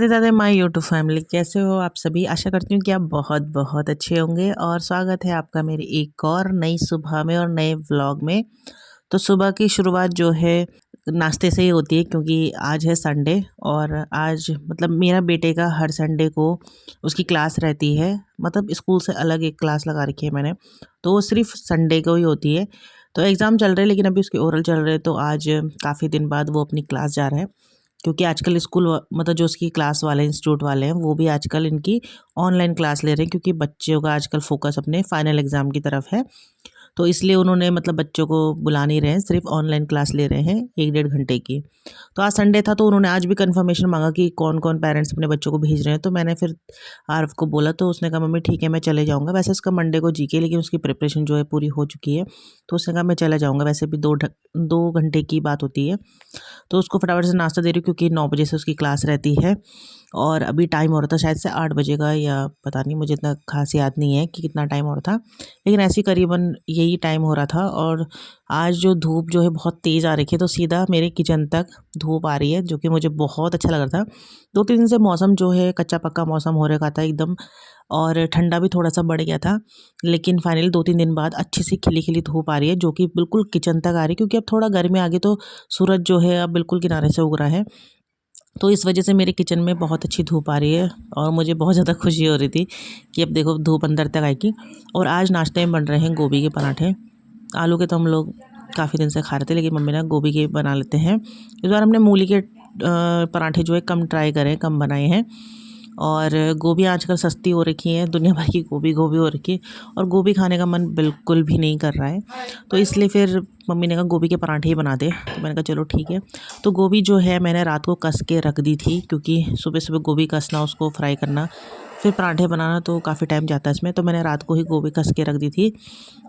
Radhe Radhe my YouTube family, कैसे हो आप सभी। आशा करती हूँ कि आप बहुत बहुत अच्छे होंगे और स्वागत है आपका मेरी एक और नई सुबह में और नए व्लॉग में। तो सुबह की शुरुआत जो है नाश्ते से ही होती है, क्योंकि आज है संडे और आज मतलब मेरा बेटे का हर संडे को उसकी क्लास रहती है। मतलब स्कूल से अलग एक क्लास लगा रखी है मैंने, तो वो सिर्फ संडे को ही होती है। तो एग्ज़ाम चल रहे हैं लेकिन अभी उसके ओरल चल रहे हैं, तो आज काफ़ी दिन बाद वो अपनी क्लास जा रहा है। क्योंकि आजकल स्कूल मतलब जो उसकी क्लास वाले इंस्टीट्यूट वाले हैं वो भी आजकल इनकी ऑनलाइन क्लास ले रहे हैं, क्योंकि बच्चों का आजकल फोकस अपने फाइनल एग्ज़ाम की तरफ है। तो इसलिए उन्होंने मतलब बच्चों को बुला नहीं रहे हैं, सिर्फ ऑनलाइन क्लास ले रहे हैं 1 डेढ़ घंटे की। तो आज संडे था तो उन्होंने आज भी कंफर्मेशन मांगा कि कौन कौन पेरेंट्स अपने बच्चों को भेज रहे हैं। तो मैंने फिर आरव को बोला, तो उसने कहा मम्मी ठीक है मैं चले जाऊँगा। वैसे उसका मंडे को जीके, लेकिन उसकी प्रिपरेशन जो है पूरी हो चुकी है, तो उसने कहा मैं चला जाऊँगा। वैसे भी 2 घंटे की बात होती है। तो उसको फटाफट से नाश्ता दे रही हूँ, क्योंकि 9 बजे से उसकी क्लास रहती है और अभी टाइम हो रहा था शायद से 8 बजे का, या पता नहीं, मुझे इतना खास याद नहीं है कि कितना टाइम हो रहा था, लेकिन ऐसे ही करीबन यही टाइम हो रहा था। और आज जो धूप जो है बहुत तेज़ आ रही है, तो सीधा मेरे किचन तक धूप आ रही है, जो कि मुझे बहुत अच्छा लग रहा था। 2 3 दिन से मौसम जो है कच्चा पक्का मौसम हो रखा था एकदम, और ठंडा भी थोड़ा सा बढ़ गया था। लेकिन फाइनली 2 3 दिन बाद अच्छी सी खिली खिली धूप आ रही है, जो कि बिल्कुल किचन तक आ रही है, क्योंकि अब थोड़ा गर्मी आ गई तो सूरज जो है अब बिल्कुल किनारे से उग रहा है। तो इस वजह से मेरे किचन में बहुत अच्छी धूप आ रही है और मुझे बहुत ज़्यादा खुशी हो रही थी कि अब देखो धूप अंदर तक आएगी। और आज नाश्ते में बन रहे हैं गोभी के पराठे। आलू के तो हम लोग काफ़ी दिन से खा रहे थे, लेकिन मम्मी ने गोभी के बना लेते हैं। इस बार हमने मूली के पराठे जो है कम ट्राई करे, कम बनाए हैं। और गोभी आजकल सस्ती हो रखी है, दुनिया भर की गोभी गोभी हो रखी है, और गोभी खाने का मन बिल्कुल भी नहीं कर रहा है। तो इसलिए फिर मम्मी ने कहा गोभी के पराठे ही बना दे, तो मैंने कहा चलो ठीक है। तो गोभी जो है मैंने रात को कस के रख दी थी, क्योंकि सुबह सुबह गोभी कसना, उसको फ्राई करना, फिर पराठे बनाना तो काफ़ी टाइम जाता है इसमें। तो मैंने रात को ही गोभी कस के रख दी थी।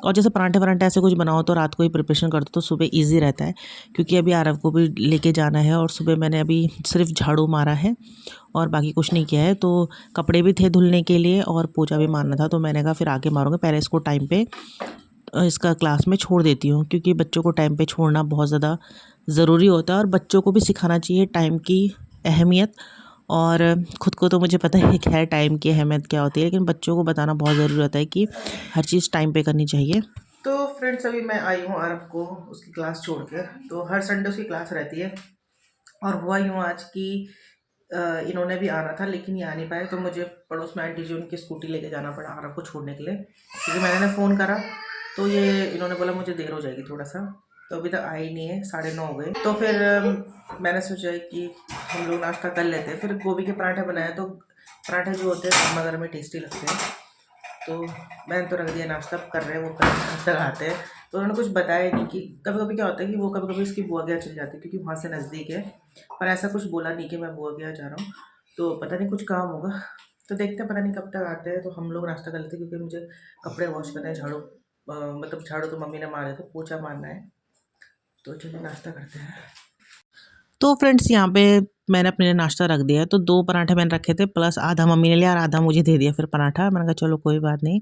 और जैसे पराठे वराठे ऐसे कुछ बनाओ तो रात को ही प्रिपरेशन कर दो, तो सुबह ईजी रहता है। क्योंकि अभी आरव को भी लेके जाना है, और सुबह मैंने अभी सिर्फ झाड़ू मारा है और बाकी कुछ नहीं किया है। तो कपड़े भी थे धुलने के लिए और पोछा भी मारना था, तो मैंने कहा फिर आके मारूंगा, पहले इसको टाइम पे इसका क्लास में छोड़ देती हूँ, क्योंकि बच्चों को टाइम पे छोड़ना बहुत ज़्यादा ज़रूरी होता है। और बच्चों को भी सिखाना चाहिए टाइम की अहमियत। और ख़ुद को तो मुझे पता है कि है टाइम की अहमियत क्या होती है, लेकिन बच्चों को बताना बहुत ज़रूरी होता है कि हर चीज़ टाइम पे करनी चाहिए। तो फ्रेंड्स अभी मैं आई हूँ आरव को उसकी क्लास छोड़ के। तो हर संडे उसकी क्लास रहती है, और हुआ यूँ आज की इन्होंने भी आना था लेकिन ये आ नहीं पाए, तो मुझे पड़ोस में आंटी जी उनकी स्कूटी लेके जाना पड़ा आरव को छोड़ने के लिए। क्योंकि मैंने फ़ोन करा तो ये इन्होंने बोला मुझे देर हो जाएगी थोड़ा सा, तो अभी तक आई ही नहीं है, 9:30 हो गए। तो फिर मैंने सोचा कि हम लोग नाश्ता कर लेते हैं। फिर गोभी के पराठे बनाए, तो पराठे जो होते हैं गर्मा गर्म में टेस्टी लगते हैं। तो मैंने तो रख दिया, नाश्ता कर रहे हैं वो, कर आते हैं। तो उन्होंने कुछ बताया नहीं कि कभी कभी क्या होता है कि वो कभी कभी इसकी बुआ के यहाँ चल जाती है, क्योंकि वहाँ से नज़दीक है। पर ऐसा कुछ बोला नहीं कि मैं बुआ के यहाँ जा रहा हूँ, तो पता नहीं कुछ काम होगा। तो देखते हैं, पता नहीं कब तक आते हैं। तो हम लोग नाश्ता कर लेते हैं, क्योंकि मुझे कपड़े वॉश करने हैं, झाड़ू मतलब झाड़ू तो मम्मी ने मारे, तो पोछा मारना है। तो चलिए नाश्ता करते हैं। तो फ्रेंड्स यहाँ पे मैंने अपने लिए नाश्ता रख दिया है। तो 2 पराठे मैंने रखे थे, प्लस आधा मम्मी ने लिया और आधा मुझे दे दिया फिर पराठा। मैंने कहा चलो कोई बात नहीं।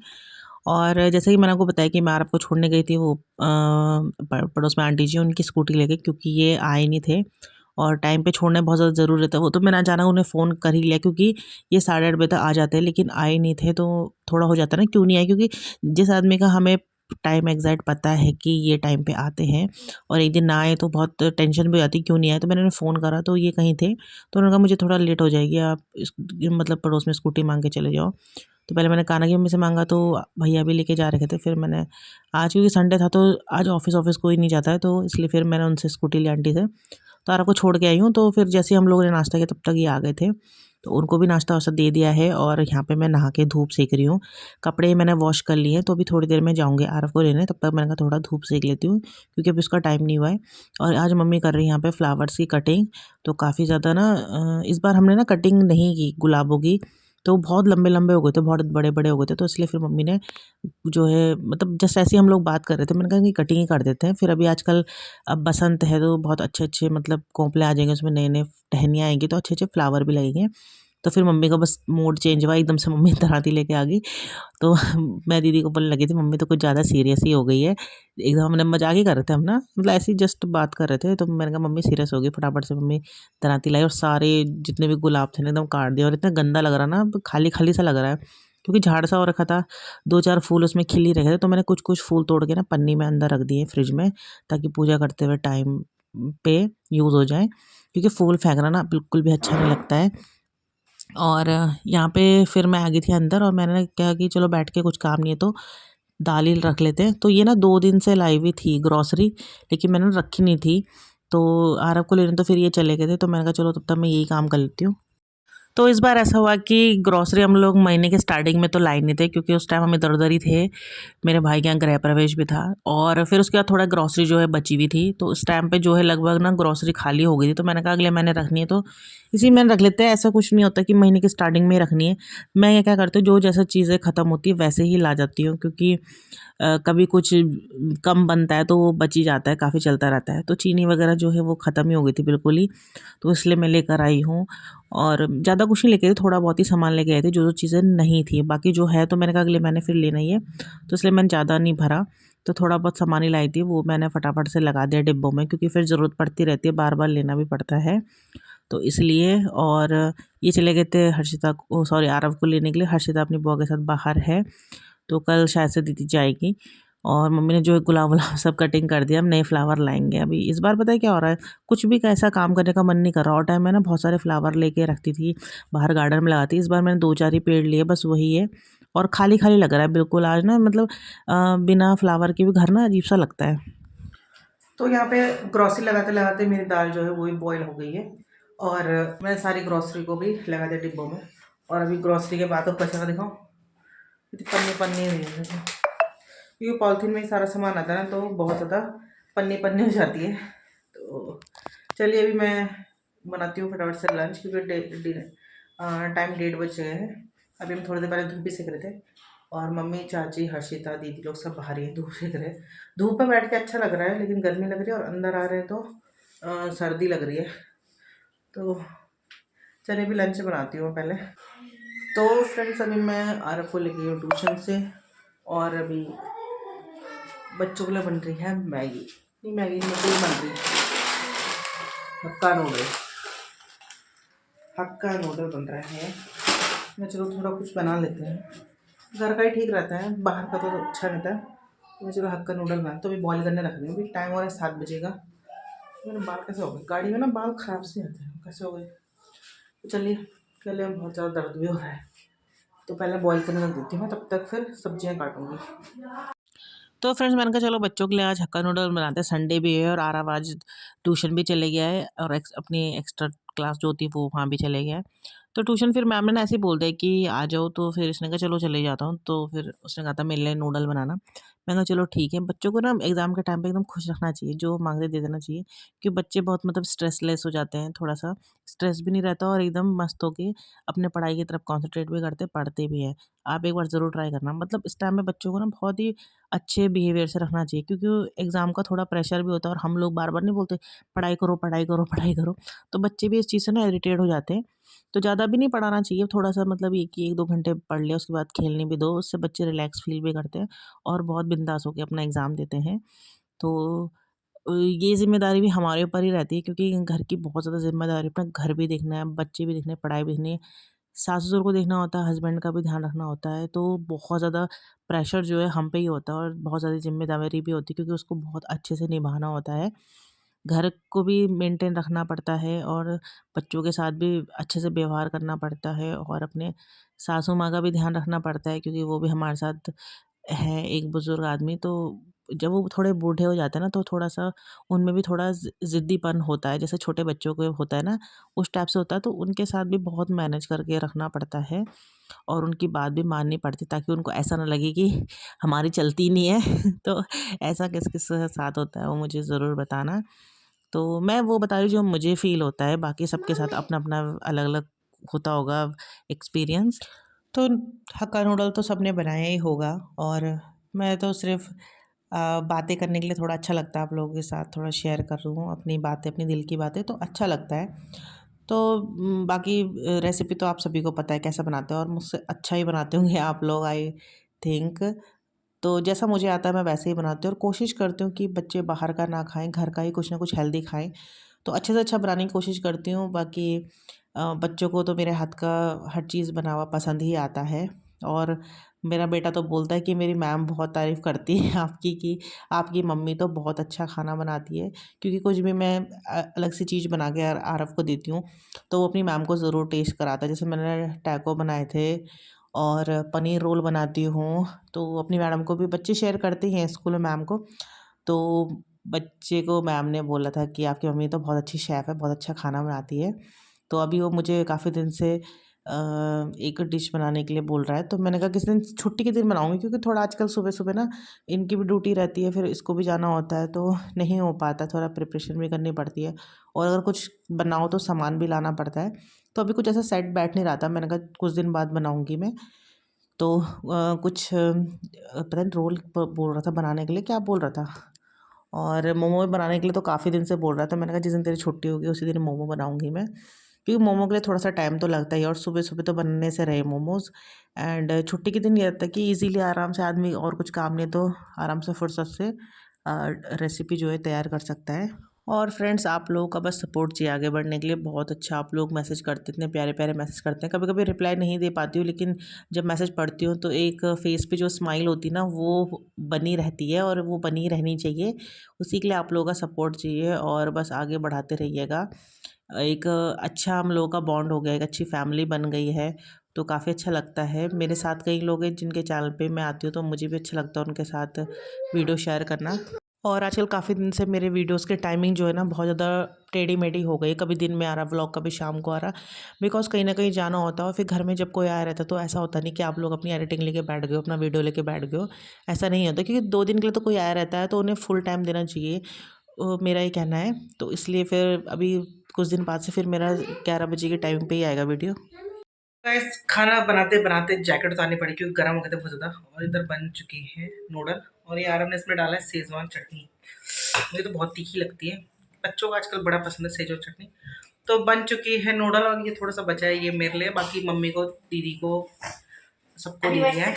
और जैसे कि मैंने आपको बताया कि मैं आपको छोड़ने गई थी, वो पड़ोस में आंटी जी उनकी स्कूटी लेके, क्योंकि ये आए नहीं थे और टाइम पे छोड़ना बहुत ज़्यादा ज़रूरी रहता है। वो तो मैंने अचानक उन्हें फ़ोन कर ही लिया, क्योंकि ये 8:30 बजे तक आ जाते हैं, लेकिन आए नहीं थे। तो थोड़ा हो जाता है ना क्यों नहीं आए, क्योंकि जिस आदमी का हमें टाइम एग्जैक्ट पता है कि ये टाइम पे आते हैं और एक दिन ना आए तो बहुत टेंशन भी हो जाती क्यों नहीं आए। तो मैंने उन्हें फ़ोन करा तो ये कहीं थे, तो उन्होंने कहा मुझे थोड़ा लेट हो जाएगी, आप मतलब पड़ोस में स्कूटी मांग के चले जाओ। तो पहले मैंने कान्हा की मम्मी से मांगा, तो भैया भी लेके जा रखे थे। फिर मैंने आज, क्योंकि संडे था तो आज ऑफिस कोई नहीं जाता है, तो इसलिए फिर मैंने उनसे स्कूटी ली आंटी से। तो आरा को छोड़ के आई हूँ। तो फिर जैसे हम लोगों ने नाश्ता किया तब तक ये आ गए थे, तो उनको भी नाश्ता वास्ता दे दिया है। और यहाँ पे मैं नहा के धूप सेक रही हूँ। कपड़े मैंने वॉश कर लिए हैं, तो अभी थोड़ी देर में जाऊँगी आरव को लेने, तब तक मैंने कहा थोड़ा धूप सेक लेती हूँ, क्योंकि अभी उसका टाइम नहीं हुआ है। और आज मम्मी कर रही है यहाँ पे फ्लावर्स की कटिंग। तो काफ़ी ज़्यादा ना इस बार हमने ना कटिंग नहीं की गुलाबों की, तो बहुत लंबे लंबे हो गए थे, बहुत बड़े बड़े हो गए थे। तो इसलिए फिर मम्मी ने जो है मतलब जैसे ऐसे हम लोग बात कर रहे थे, मैंने कहा कि कटिंग ही कर देते हैं। फिर अभी आजकल अब बसंत है, तो बहुत अच्छे अच्छे मतलब कोंपले आ जाएंगे, उसमें नए नए टहनियाँ आएंगी, तो अच्छे अच्छे फ्लावर भी लगेंगे। तो फिर मम्मी का बस मूड चेंज हुआ, एकदम से मम्मी दराती लेके आ गई। तो मैं दीदी को बोलने लगी थी मम्मी तो कुछ ज़्यादा सीरियस ही हो गई है। एकदम हमने मजाक ही कर रहे थे हम ना, मतलब ऐसे ही जस्ट बात कर रहे थे। तो मैंने कहा मम्मी सीरियस हो गई, फटाफट से मम्मी दराती लाई और सारे जितने भी गुलाब थे ना एकदम काट दिए। और इतना गंदा लग रहा ना, खाली खाली सा लग रहा है, क्योंकि झाड़ सा हो रखा था। 2-4 फूल उसमें खिल ही रखे थे, तो मैंने कुछ कुछ फूल तोड़ के ना पन्नी में अंदर रख दिए फ्रिज में, ताकि पूजा करते हुए टाइम पे यूज़ हो जाए, क्योंकि फूल फेंकना ना बिल्कुल भी अच्छा नहीं लगता है। और यहाँ पे फिर मैं आ गई थी अंदर और मैंने कहा कि चलो बैठ के कुछ काम नहीं है तो दाल ही रख लेते हैं। तो ये ना 2 दिन से लाई हुई थी ग्रॉसरी, लेकिन मैंने रखी नहीं थी। तो आरव को लेने तो फिर ये चले गए थे, तो मैंने कहा चलो तब तक मैं यही काम कर लेती हूँ। तो इस बार ऐसा हुआ कि ग्रॉसरी हम लोग महीने के स्टार्टिंग में तो लाए नहीं थे, क्योंकि उस टाइम हम इधर-उधर ही थे। मेरे भाई के यहाँ गृह प्रवेश भी था और फिर उसके बाद थोड़ा ग्रॉसरी जो है बची हुई थी। तो उस टाइम पे जो है लगभग ना ग्रॉसरी खाली हो गई थी। तो मैंने कहा अगले महीने रखनी है तो इसी महीने रख लेते हैं। ऐसा कुछ नहीं होता कि महीने की स्टार्टिंग में ही रखनी है। मैं ये क्या करती हूँ, जो जैसा चीज़ें ख़त्म होती है वैसे ही ला जाती हूँ, क्योंकि कभी कुछ कम बनता है तो वो बच ही जाता है, काफ़ी चलता रहता है। तो चीनी वगैरह जो है वो ख़त्म ही हो गई थी बिल्कुल ही, तो इसलिए मैं लेकर आई हूँ। और ज़्यादा कुछ नहीं लेके आई, थोड़ा बहुत ही सामान लेके आई थी, जो चीज़ें नहीं थी। बाकी जो है तो मैंने कहा अगले महीने फिर लेना ही है, तो इसलिए मैंने ज़्यादा नहीं भरा। तो थोड़ा बहुत सामान ही लाई थी, वो मैंने फटाफट से लगा दिया डिब्बों में, क्योंकि फिर ज़रूरत पड़ती रहती है, बार बार लेना भी पड़ता है, तो इसलिए। और ये चले गए थे हर्षिता को, सॉरी आरव को लेने के लिए। हर्षिता अपनी बुआ के साथ बाहर है, तो कल शायद से दीदी जाएगी। और मम्मी ने जो है गुलाब वुलाब सब कटिंग कर दिया, हम नए फ्लावर लाएंगे अभी। इस बार पता है क्या हो रहा है, कुछ भी ऐसा काम करने का मन नहीं कर रहा। और टाइम में ना बहुत सारे फ्लावर लेके रखती थी, बाहर गार्डन में लगाती। इस बार मैंने 2-4 ही पेड़ लिए, बस वही है। और खाली खाली लग रहा है बिल्कुल आज ना, मतलब बिना फ्लावर के भी घर ना अजीब सा लगता है। तो यहाँ पे ग्रॉसरी लगाते लगाते मेरी दाल जो है वो भी बॉईल हो गई है। और मैंने सारी ग्रॉसरी को भी लगा दिया डिब्बों में। और अभी ग्रॉसरी के बाद कचरा दिखाओ, इतनी पन्नी पन्नी हुई है देखो। क्योंकि पॉलिथीन में ही सारा सामान आता है ना, तो बहुत ज़्यादा पन्नी पन्नी हो जाती है। तो चलिए अभी मैं बनाती हूँ फटाफट से लंच, क्योंकि टाइम 1:30 बज गए हैं। अभी हम थोड़ी देर पहले धूप भी सेक रहे थे, और मम्मी चाची हर्षिता दीदी लोग सब बाहर ही हैं, धूप सेक रहे हैं। धूप में बैठ के अच्छा लग रहा है, लेकिन गर्मी लग रही है, और अंदर आ रहे हैं तो सर्दी लग रही है। तो चलिए अभी लंच बनाती हूँ पहले। तो फ्रेंड्स अभी मैं आरफ को लेके हूँ ट्यूशन से, और अभी बच्चों के लिए बन रही है मैगी। नहीं मैगी नहीं बन रही, हक्का नूडल, हक्का नूडल बन रहा है। मैं चलो थोड़ा कुछ बना लेते हैं, घर का ही ठीक रहता है, बाहर का तो अच्छा रहता है। तो मैं चलो हक्का नूडल बना, तो अभी बॉईल करने रख रही हूँ। अभी टाइम हो रहा है 7 बजे का। मेरे बाल कैसे हो गए, गाड़ी में ना बाल ख़राब से आते हैं, कैसे हो गए। तो चलिए, पहले बहुत ज़्यादा दर्द भी हो रहा है, तो पहले बॉईल करने रख देती हूँ, तब तक फिर सब्जियाँ काटूँगी। तो फ्रेंड्स मैंने कहा चलो बच्चों के लिए आज हक्का नूडल बनाते हैं, संडे भी है और आरव आज ट्यूशन भी चले गया है, और अपनी एक्स्ट्रा क्लास जो होती है वो वहाँ भी चले गया है। तो ट्यूशन फिर मैम ने ना ऐसे ही बोल दिया कि आ जाओ, तो फिर इसने कहा चलो चले जाता हूँ। तो फिर उसने कहा था मेरे लिए नूडल बनाना। मैंने कहा चलो ठीक है। बच्चों को ना एग्ज़ाम के टाइम पे एकदम खुश रखना चाहिए, जो मांगते दे देना चाहिए, क्योंकि बच्चे बहुत मतलब स्ट्रेसलेस हो जाते हैं, थोड़ा सा स्ट्रेस भी नहीं रहता, और एकदम मस्त होके अपने पढ़ाई की तरफ कॉन्सेंट्रेट भी करते, पढ़ते भी हैं। आप एक बार ज़रूर ट्राई करना, मतलब इस टाइम में बच्चों को ना बहुत ही अच्छे बिहेवियर से रखना चाहिए, क्योंकि एग्ज़ाम का थोड़ा प्रेशर भी होता है, और हम लोग बार बार नहीं बोलते पढ़ाई करो पढ़ाई करो पढ़ाई करो। तो बच्चे भी इस चीज़ से ना इरिटेट हो जाते हैं। तो ज़्यादा भी नहीं पढ़ाना चाहिए, थोड़ा सा मतलब एक 1-2 घंटे पढ़ लिया, उसके बाद खेलने भी दो, उससे बच्चे रिलैक्स फील भी करते हैं, और बहुत बिंदास होकर अपना एग्ज़ाम देते हैं। तो ये ज़िम्मेदारी भी हमारे ऊपर ही रहती है, क्योंकि घर की बहुत ज़्यादा ज़िम्मेदारी, अपना घर भी देखना है, बच्चे भी देखने हैं, पढ़ाई भी देखनी है, सास-ससुर को देखना होता है, हस्बैंड का भी ध्यान रखना होता है। तो बहुत ज़्यादा प्रेशर जो है हम पे ही होता है, और बहुत ज़्यादा ज़िम्मेदारी भी होती है, क्योंकि उसको बहुत अच्छे से निभाना होता है। घर को भी मेंटेन रखना पड़ता है, और बच्चों के साथ भी अच्छे से व्यवहार करना पड़ता है, और अपने सासू माँ का भी ध्यान रखना पड़ता है, क्योंकि वो भी हमारे साथ हैं, एक बुज़ुर्ग आदमी। तो जब वो थोड़े बूढ़े हो जाते हैं ना, तो थोड़ा-सा उनमें भी थोड़ा ज़िद्दीपन होता है, जैसे छोटे बच्चों को होता है ना, उस टाइप से होता है। तो उनके साथ भी बहुत मैनेज करके रखना पड़ता है, और उनकी बात भी माननी पड़ती है, ताकि उनको ऐसा ना लगे कि हमारी चलती नहीं है। तो ऐसा किस-किस के साथ होता है वो मुझे ज़रूर बताना। तो मैं वो बता रही हूँ जो मुझे फ़ील होता है, बाकी सबके साथ अपना-अपना अलग-अलग होता होगा एक्सपीरियंस। तो हक्का नूडल तो सबने बनाया ही होगा, और मैं तो सिर्फ़ बातें करने के लिए थोड़ा अच्छा लगता है, आप लोगों के साथ थोड़ा शेयर कर रही हूँ अपनी बातें, अपनी दिल की बातें, तो अच्छा लगता है। तो बाकी रेसिपी तो आप सभी को पता है कैसे बनाते हैं, और मुझसे अच्छा ही बनाते होंगे आप लोग, आई थिंक। तो जैसा मुझे आता है मैं वैसे ही बनाती हूँ, और कोशिश करती हूँ कि बच्चे बाहर का ना खाएं, घर का ही कुछ ना कुछ हेल्दी खाएं। तो अच्छे से अच्छा बनाने की कोशिश करती हूँ। बाकी बच्चों को तो मेरे हाथ का हर चीज़ बना हुआ पसंद ही आता है। और मेरा बेटा तो बोलता है कि मेरी मैम बहुत तारीफ़ करती है आपकी, कि आपकी मम्मी तो बहुत अच्छा खाना बनाती है। क्योंकि कुछ भी मैं अलग सी चीज़ बना के आरव को देती हूँ, तो वो अपनी मैम को ज़रूर टेस्ट कराता है। जैसे मैंने टैको बनाए थे और पनीर रोल बनाती हूँ, तो अपनी मैडम को भी, बच्चे शेयर करते ही हैं स्कूल में मैम को। तो बच्चे को मैम ने बोला था कि आपकी मम्मी तो बहुत अच्छी शेफ़ है, बहुत अच्छा खाना बनाती है। तो अभी वो मुझे काफ़ी दिन से एक डिश बनाने के लिए बोल रहा है। तो मैंने कहा किसी दिन छुट्टी के दिन बनाऊँगी, क्योंकि थोड़ा आजकल सुबह-सुबह ना इनकी भी ड्यूटी रहती है, फिर इसको भी जाना होता है, तो नहीं हो पाता, थोड़ा प्रिपरेशन भी करनी पड़ती है। और अगर कुछ बनाओ तो सामान भी लाना पड़ता है। तो अभी कुछ ऐसा सेट बैठ नहीं रहा था, मैंने कहा कुछ दिन बाद बनाऊँगी मैं। तो कुछ पता नहीं रोल बोल रहा था बनाने के लिए, क्या बोल रहा था? और मोमो बनाने के लिए तो काफ़ी दिन से बोल रहा था। मैंने कहा जिस दिन तेरी छुट्टी होगी उसी दिन मोमो बनाऊँगी मैं। क्योंकि मोमो के लिए थोड़ा-सा टाइम तो लगता ही है, और सुबह-सुबह तो बनने से रहे मोमोज़। एंड छुट्टी के दिन ये रहता है कि इज़ीली आराम से आदमी, और कुछ काम नहीं तो आराम से फुर्सत से रेसिपी जो है तैयार कर सकता है। और फ्रेंड्स, आप लोगों का बस सपोर्ट चाहिए आगे बढ़ने के लिए। बहुत अच्छा आप लोग मैसेज करते, इतने प्यारे-प्यारे मैसेज करते हैं। कभी-कभी रिप्लाई नहीं दे पाती हूँ, लेकिन जब मैसेज पढ़ती हूँ तो एक फ़ेस पे जो स्माइल होती है ना, वो बनी रहती है, और वो बनी रहनी चाहिए। उसी के लिए आप लोगों का सपोर्ट चाहिए, और बस आगे बढ़ाते रहिएगा। एक अच्छा हम लोगों का बॉन्ड हो गया, एक अच्छी फैमिली बन गई है, तो काफ़ी अच्छा लगता है। मेरे साथ कई लोग हैं जिनके चैनल पे मैं आती हूँ, तो मुझे भी अच्छा लगता है उनके साथ वीडियो शेयर करना। और आजकल काफ़ी दिन से मेरे वीडियोस के टाइमिंग जो है ना, बहुत ज़्यादा टेढ़ी-मेढ़ी हो गई। कभी दिन में आ रहा व्लॉग, कभी शाम को आ रहा। बिकॉज़ कहीं न कहीं जाना होता है, और फिर घर में जब कोई आया रहता है, तो ऐसा होता नहीं कि आप लोग अपनी एडिटिंग लेके बैठ गए हो, अपना वीडियो लेके बैठ गए हो। ऐसा नहीं होता, क्योंकि 2 दिन के लिए तो कोई आया रहता है, तो उन्हें फुल टाइम देना चाहिए। मेरा ये कहना है। तो इसलिए फिर अभी कुछ दिन बाद से फिर मेरा 11 बजे के टाइम पे ही आएगा वीडियो। गाइस, खाना बनाते बनाते जैकेट उतारनी पड़ी, क्योंकि गर्म हो गए थे बहुत ज़्यादा। और इधर बन चुकी है नूडल, और ये आराम ने इसमें डाला है शेज़वान चटनी। मुझे तो बहुत तीखी लगती है, बच्चों को आजकल बड़ा पसंद है शेज़वान चटनी। तो बन चुकी है नूडल, और ये थोड़ा सा बचा है, ये मेरे लिए, बाकी मम्मी को, दीदी को, सबको दे दिया है।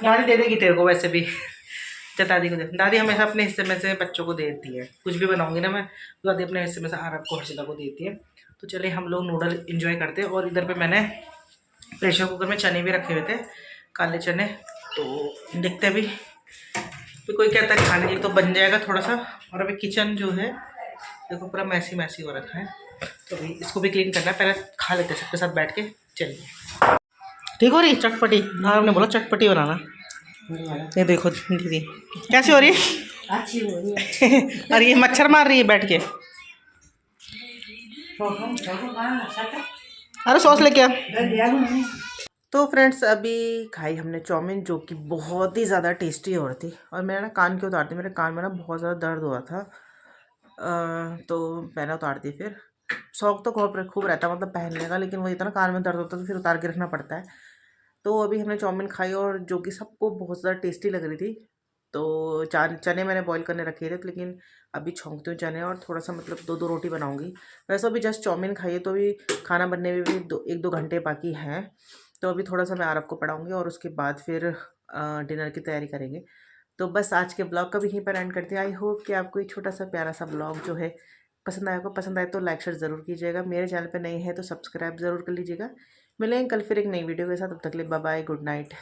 दादी दे देगी तेरे को वैसे भी। तो दादी को दे, दादी हमेशा अपने हिस्से में से बच्चों को देती है। कुछ भी बनाऊंगी ना मैं, तो दादी अपने हिस्से में से आरब को, हर्षिता को देती है। तो चलिए हम लोग नूडल इंजॉय करते हैं। और इधर पे मैंने प्रेशर कुकर में चने भी रखे हुए थे, काले चने। तो देखते अभी, फिर कोई कहता है खाने के लिए तो बन जाएगा थोड़ा सा। और अभी किचन जो है देखो पूरा मैसी मैसी हो रखा है, तो अभी इसको भी क्लीन करना है। पहले खा लेते हैं सबके साथ बैठ के। चलिए, ठीक हो रही चटपटी? आपने बोला चटपटी बनाना। ये देखो दीदी कैसी हो रही है, अच्छी हो रही है। और ये मच्छर मार रही है बैठ के। अरे सॉस लेके आ। तो फ्रेंड्स, अभी खाई हमने चाउमीन, जो कि बहुत ही ज़्यादा टेस्टी हो रही थी। और मेरा ना कान क्यों उतारती, मेरे कान में ना बहुत ज़्यादा दर्द हो रहा था। तो मैंने उतार दी। फिर शौक तो खूब खूब रहता है, मतलब पहनने का, लेकिन वही था ना, कान में दर्द होता है तो फिर उतार के रखना पड़ता है। तो अभी हमने चाउमीन खाई, और जो कि सबको बहुत ज़्यादा टेस्टी लग रही थी। तो चने मैंने बॉईल करने रखे थे, लेकिन अभी छौंकती हूँ चने, और थोड़ा सा मतलब 2-2 रोटी बनाऊँगी। वैसे अभी जस्ट चाउमीन खाई है, तो अभी खाना बनने में भी 1-2 घंटे बाकी हैं। तो अभी थोड़ा सा मैं आरब को पढ़ाऊँगी, और उसके बाद फिर डिनर की तैयारी करेंगे। तो बस आज के ब्लॉग का भी यहीं पर एंड करते हैं। आई होप कि आपको एक छोटा सा प्यारा सा ब्लॉग जो है पसंद आएगा। पसंद आए तो लाइक शेयर ज़रूर कीजिएगा। मेरे चैनल पे नए हैं तो सब्सक्राइब ज़रूर कर लीजिएगा। मिलेंगे कल फिर एक नई वीडियो के साथ। तब तक के लिए बाय बाय, गुड नाइट।